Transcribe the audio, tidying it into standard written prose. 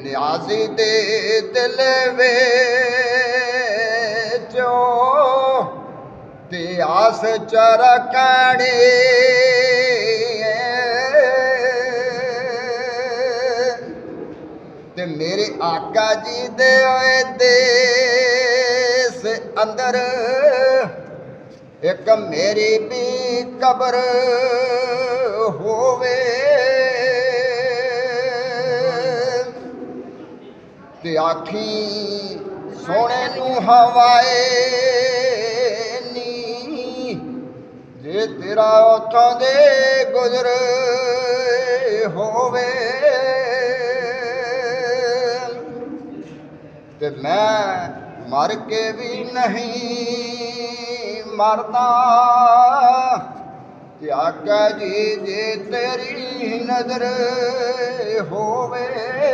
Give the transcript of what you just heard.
नियाज़ी दे दिल विचो ते आस चरकाणी ते मेरे आका जी दे देस अंदर एक मेरी भी कब्र होवे ते आखी सोने नू हवाए नी जे तेरा उथों दे गुजर होवे ते मैं मर के भी नहीं मरदा ते आका जी जे तेरी नजर होवे